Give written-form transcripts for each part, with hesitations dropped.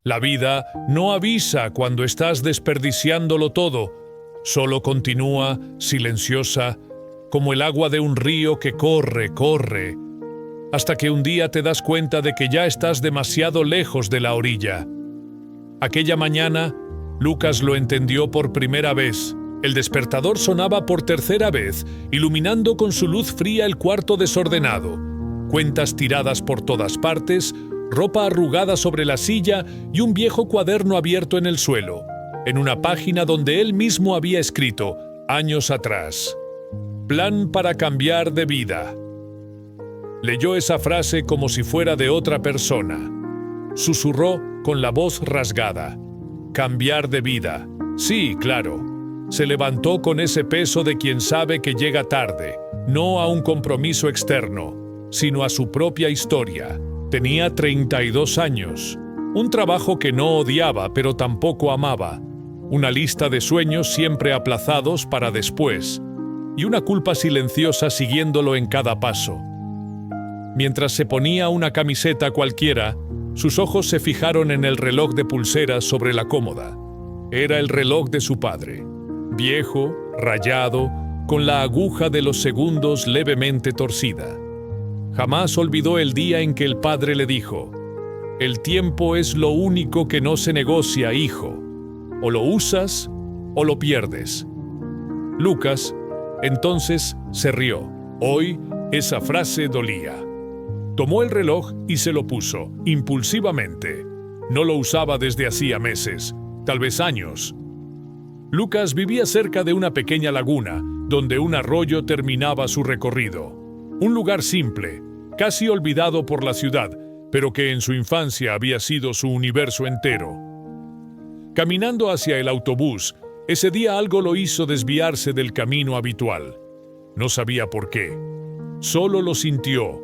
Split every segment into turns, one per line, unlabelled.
La vida no avisa cuando estás desperdiciándolo todo, solo continúa, silenciosa, como el agua de un río que corre, corre, hasta que un día te das cuenta de que ya estás demasiado lejos de la orilla. Aquella mañana, Lucas lo entendió por primera vez. El despertador sonaba por tercera vez, iluminando con su luz fría el cuarto desordenado. Cuentas tiradas por todas partes, ropa arrugada sobre la silla y un viejo cuaderno abierto en el suelo, en una página donde él mismo había escrito, años atrás, «Plan para cambiar de vida». Leyó esa frase como si fuera de otra persona. Susurró con la voz rasgada, «Cambiar de vida». Sí, claro. Se levantó con ese peso de quien sabe que llega tarde, no a un compromiso externo, sino a su propia historia. Tenía 32 años, un trabajo que no odiaba pero tampoco amaba, una lista de sueños siempre aplazados para después, y una culpa silenciosa siguiéndolo en cada paso. Mientras se ponía una camiseta cualquiera, sus ojos se fijaron en el reloj de pulseras sobre la cómoda. Era el reloj de su padre, viejo, rayado, con la aguja de los segundos levemente torcida. Jamás olvidó el día en que el padre le dijo, «El tiempo es lo único que no se negocia, hijo. O lo usas o lo pierdes». Lucas, entonces, se rió. Hoy, esa frase dolía. Tomó el reloj y se lo puso, impulsivamente. No lo usaba desde hacía meses, tal vez años. Lucas vivía cerca de una pequeña laguna, donde un arroyo terminaba su recorrido. Un lugar simple, casi olvidado por la ciudad, pero que en su infancia había sido su universo entero. Caminando hacia el autobús, ese día algo lo hizo desviarse del camino habitual. No sabía por qué. Solo lo sintió.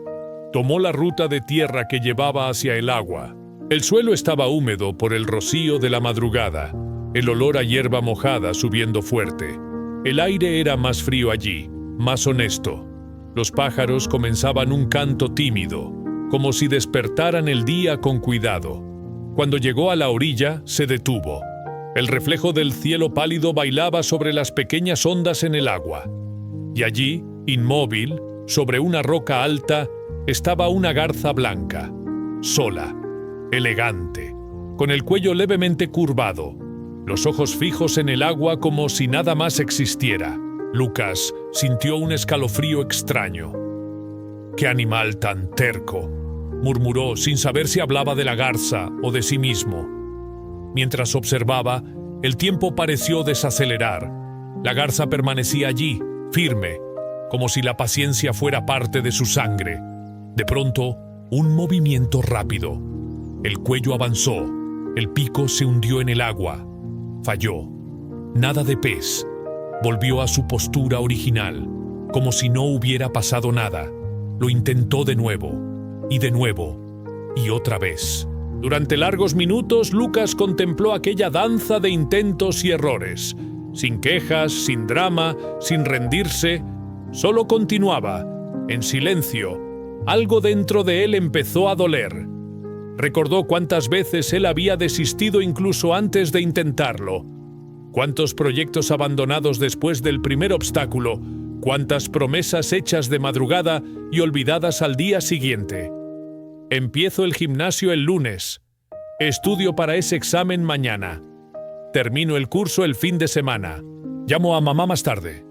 Tomó la ruta de tierra que llevaba hacia el agua. El suelo estaba húmedo por el rocío de la madrugada, el olor a hierba mojada subiendo fuerte. El aire era más frío allí, más honesto. Los pájaros comenzaban un canto tímido, como si despertaran el día con cuidado. Cuando llegó a la orilla, se detuvo. El reflejo del cielo pálido bailaba sobre las pequeñas ondas en el agua. Y allí, inmóvil, sobre una roca alta, estaba una garza blanca, sola, elegante, con el cuello levemente curvado, los ojos fijos en el agua como si nada más existiera. Lucas sintió un escalofrío extraño. «¡Qué animal tan terco!», murmuró sin saber si hablaba de la garza o de sí mismo. Mientras observaba, el tiempo pareció desacelerar. La garza permanecía allí, firme, como si la paciencia fuera parte de su sangre. De pronto, un movimiento rápido. El cuello avanzó, el pico se hundió en el agua. Falló. Nada de pez. Volvió a su postura original, como si no hubiera pasado nada. Lo intentó de nuevo, y otra vez. Durante largos minutos, Lucas contempló aquella danza de intentos y errores. Sin quejas, sin drama, sin rendirse, solo continuaba, en silencio. Algo dentro de él empezó a doler. Recordó cuántas veces él había desistido incluso antes de intentarlo. Cuántos proyectos abandonados después del primer obstáculo, cuántas promesas hechas de madrugada y olvidadas al día siguiente. Empiezo el gimnasio el lunes. Estudio para ese examen mañana. Termino el curso el fin de semana. Llamo a mamá más tarde.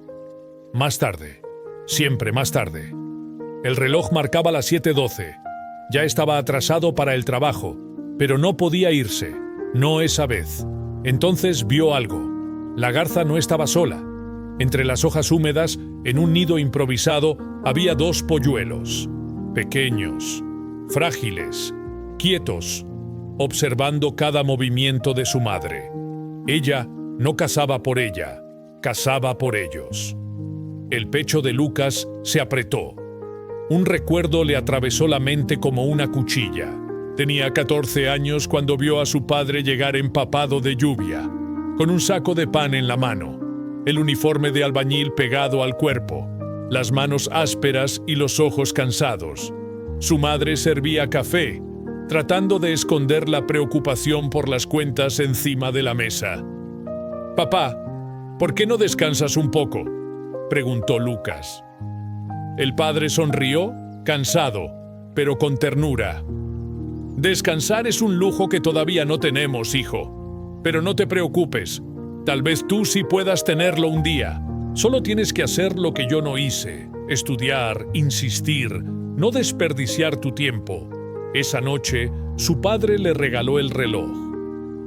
Más tarde. Siempre más tarde. El reloj marcaba las 7:12. Ya estaba atrasado para el trabajo, pero no podía irse. No esa vez. Entonces vio algo. La garza no estaba sola. Entre las hojas húmedas, en un nido improvisado, había 2 polluelos. Pequeños, frágiles, quietos, observando cada movimiento de su madre. Ella no cazaba por ella, cazaba por ellos. El pecho de Lucas se apretó. Un recuerdo le atravesó la mente como una cuchilla. Tenía 14 años cuando vio a su padre llegar empapado de lluvia, con un saco de pan en la mano, el uniforme de albañil pegado al cuerpo, las manos ásperas y los ojos cansados. Su madre servía café, tratando de esconder la preocupación por las cuentas encima de la mesa. «Papá, ¿por qué no descansas un poco?», preguntó Lucas. El padre sonrió, cansado, pero con ternura. «Descansar es un lujo que todavía no tenemos, hijo. Pero no te preocupes, tal vez tú sí puedas tenerlo un día. Solo tienes que hacer lo que yo no hice, estudiar, insistir, no desperdiciar tu tiempo». Esa noche, su padre le regaló el reloj,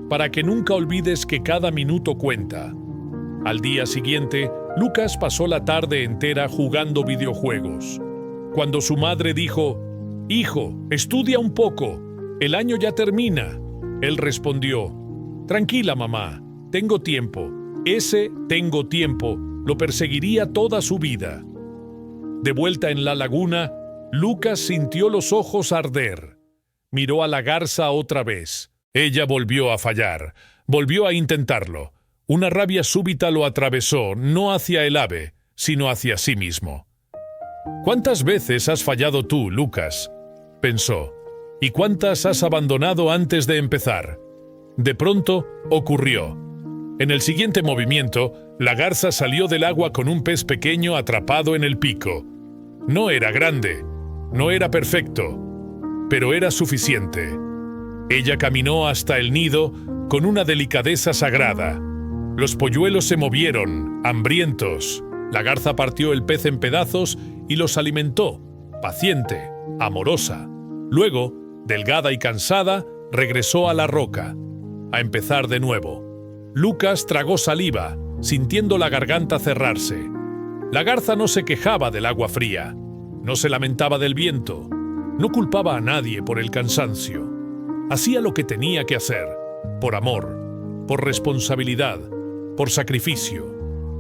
para que nunca olvides que cada minuto cuenta. Al día siguiente, Lucas pasó la tarde entera jugando videojuegos. Cuando su madre dijo: «Hijo, estudia un poco, el año ya termina», él respondió: «Tranquila, mamá, tengo tiempo. Ese tengo tiempo lo perseguiría toda su vida». De vuelta en la laguna, Lucas sintió los ojos arder. Miró a la garza otra vez. Ella volvió a fallar. Volvió a intentarlo. Una rabia súbita lo atravesó, no hacia el ave, sino hacia sí mismo. «¿Cuántas veces has fallado tú, Lucas?», pensó. «¿Y cuántas has abandonado antes de empezar?». De pronto, ocurrió. En el siguiente movimiento, la garza salió del agua con un pez pequeño atrapado en el pico. No era grande, no era perfecto, pero era suficiente. Ella caminó hasta el nido con una delicadeza sagrada. Los polluelos se movieron, hambrientos. La garza partió el pez en pedazos y los alimentó, paciente, amorosa. Luego, delgada y cansada, regresó a la roca, a empezar de nuevo. Lucas tragó saliva, sintiendo la garganta cerrarse. La garza no se quejaba del agua fría, no se lamentaba del viento, no culpaba a nadie por el cansancio. Hacía lo que tenía que hacer, por amor, por responsabilidad, por sacrificio.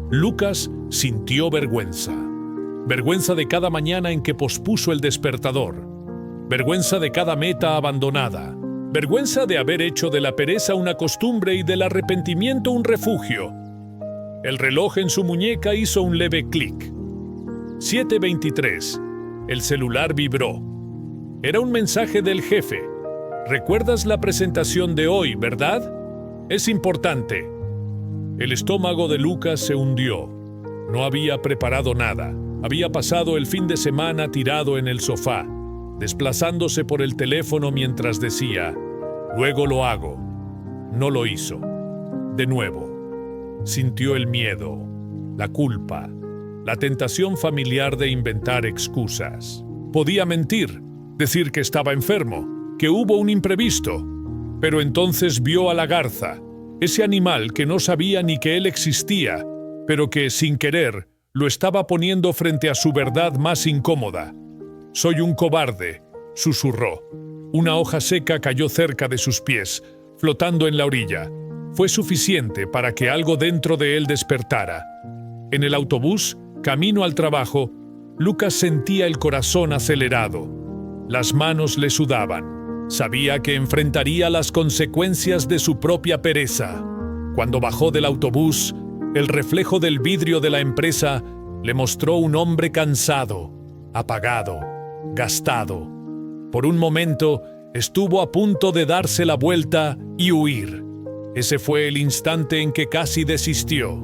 Lucas sintió vergüenza. Vergüenza de cada mañana en que pospuso el despertador. Vergüenza de cada meta abandonada. Vergüenza de haber hecho de la pereza una costumbre y del arrepentimiento un refugio. El reloj en su muñeca hizo un leve clic. 7:23. El celular vibró. Era un mensaje del jefe. «¿Recuerdas la presentación de hoy, verdad? Es importante». El estómago de Lucas se hundió. No había preparado nada. Había pasado el fin de semana tirado en el sofá, desplazándose por el teléfono mientras decía: «Luego lo hago». No lo hizo. De nuevo. Sintió el miedo, la culpa, la tentación familiar de inventar excusas. Podía mentir, decir que estaba enfermo, que hubo un imprevisto. Pero entonces vio a la garza, ese animal que no sabía ni que él existía, pero que, sin querer, lo estaba poniendo frente a su verdad más incómoda. «Soy un cobarde», susurró. Una hoja seca cayó cerca de sus pies, flotando en la orilla. Fue suficiente para que algo dentro de él despertara. En el autobús, camino al trabajo, Lucas sentía el corazón acelerado. Las manos le sudaban. Sabía que enfrentaría las consecuencias de su propia pereza. Cuando bajó del autobús, el reflejo del vidrio de la empresa le mostró un hombre cansado, apagado, gastado. Por un momento, estuvo a punto de darse la vuelta y huir. Ese fue el instante en que casi desistió,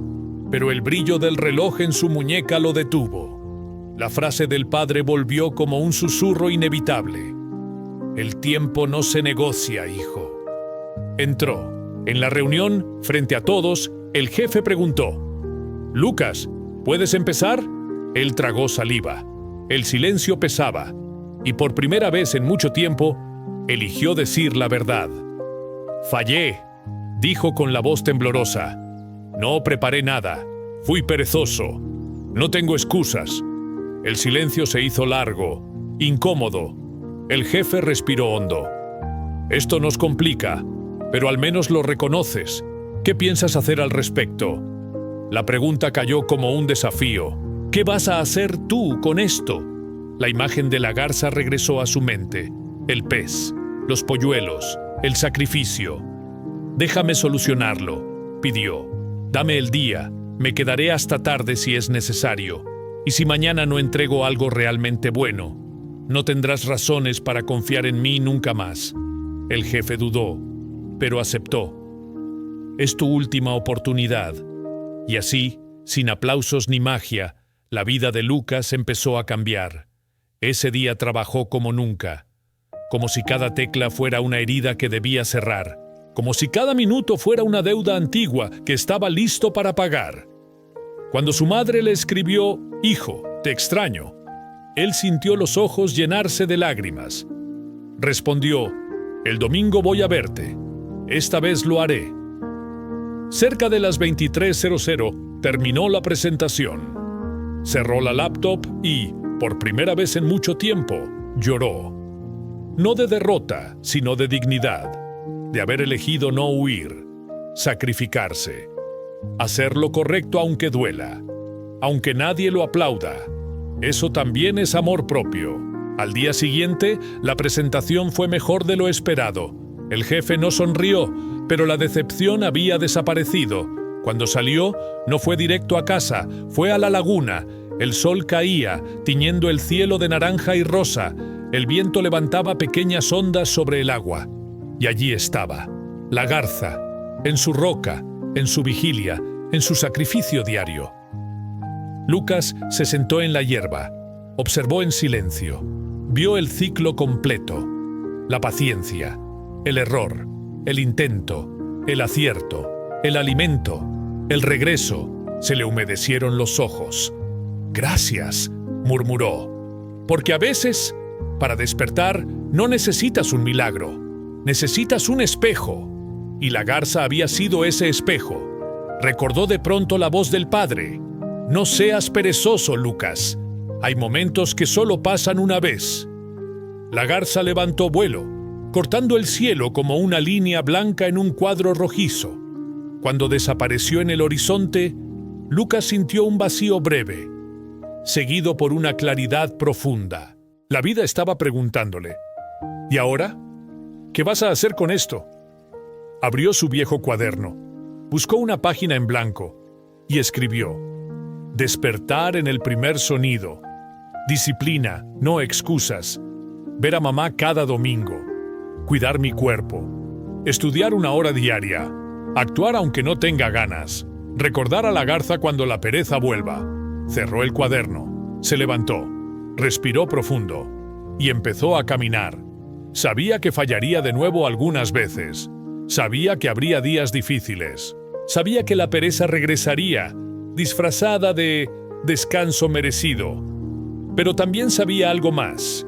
pero el brillo del reloj en su muñeca lo detuvo. La frase del padre volvió como un susurro inevitable. «El tiempo no se negocia, hijo». Entró. En la reunión, frente a todos, el jefe preguntó: «Lucas, ¿puedes empezar?». Él tragó saliva. El silencio pesaba, y por primera vez en mucho tiempo, eligió decir la verdad. «Fallé», dijo con la voz temblorosa. «No preparé nada. Fui perezoso. No tengo excusas». El silencio se hizo largo, incómodo. El jefe respiró hondo. «Esto nos complica, pero al menos lo reconoces. ¿Qué piensas hacer al respecto?». La pregunta cayó como un desafío. «¿Qué vas a hacer tú con esto?». La imagen de la garza regresó a su mente. El pez, los polluelos, el sacrificio. «Déjame solucionarlo», pidió. «Dame el día, me quedaré hasta tarde si es necesario. Y si mañana no entrego algo realmente bueno, no tendrás razones para confiar en mí nunca más». El jefe dudó, pero aceptó. Es tu última oportunidad. Y así, sin aplausos ni magia, la vida de Lucas empezó a cambiar. Ese día trabajó como nunca, como si cada tecla fuera una herida que debía cerrar, como si cada minuto fuera una deuda antigua que estaba listo para pagar. Cuando su madre le escribió, «Hijo, te extraño», él sintió los ojos llenarse de lágrimas. Respondió, «El domingo voy a verte. Esta vez lo haré». Cerca de las 23:00 terminó la presentación. Cerró la laptop y, por primera vez en mucho tiempo, lloró. No de derrota, sino de dignidad, de haber elegido no huir, sacrificarse, hacer lo correcto aunque duela, aunque nadie lo aplauda. Eso también es amor propio. Al día siguiente, la presentación fue mejor de lo esperado. El jefe no sonrió, pero la decepción había desaparecido. Cuando salió, no fue directo a casa, fue a la laguna. El sol caía, tiñendo el cielo de naranja y rosa. El viento levantaba pequeñas ondas sobre el agua. Y allí estaba, la garza, en su roca, en su vigilia, en su sacrificio diario. Lucas se sentó en la hierba, observó en silencio, vio el ciclo completo, la paciencia, el error, el intento, el acierto, el alimento, el regreso. Se le humedecieron los ojos. «Gracias», murmuró, «porque a veces, para despertar, no necesitas un milagro, necesitas un espejo». Y la garza había sido ese espejo. Recordó de pronto la voz del padre. «No seas perezoso, Lucas. Hay momentos que solo pasan una vez». La garza levantó vuelo, cortando el cielo como una línea blanca en un cuadro rojizo. Cuando desapareció en el horizonte, Lucas sintió un vacío breve, seguido por una claridad profunda. La vida estaba preguntándole, «¿Y ahora? ¿Qué vas a hacer con esto?». Abrió su viejo cuaderno, buscó una página en blanco y escribió: «Despertar en el primer sonido. Disciplina, no excusas. Ver a mamá cada domingo. Cuidar mi cuerpo. Estudiar 1 hora diaria. Actuar aunque no tenga ganas. Recordar a la garza cuando la pereza vuelva». Cerró el cuaderno, se levantó, respiró profundo y empezó a caminar. Sabía que fallaría de nuevo algunas veces. Sabía que habría días difíciles. Sabía que la pereza regresaría, disfrazada de descanso merecido. Pero también sabía algo más.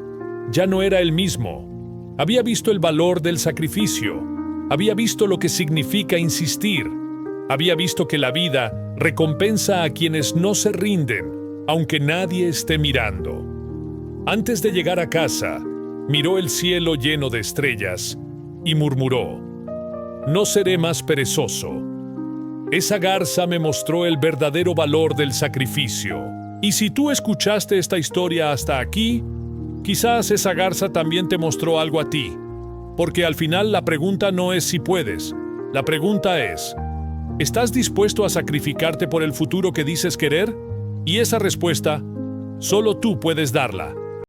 Ya no era el mismo. Había visto el valor del sacrificio. Había visto lo que significa insistir. Había visto que la vida recompensa a quienes no se rinden, aunque nadie esté mirando. Antes de llegar a casa, miró el cielo lleno de estrellas y murmuró: «No seré más perezoso. Esa garza me mostró el verdadero valor del sacrificio». Y si tú escuchaste esta historia hasta aquí, quizás esa garza también te mostró algo a ti. Porque al final la pregunta no es si puedes. La pregunta es: ¿estás dispuesto a sacrificarte por el futuro que dices querer? Y esa respuesta, solo tú puedes darla.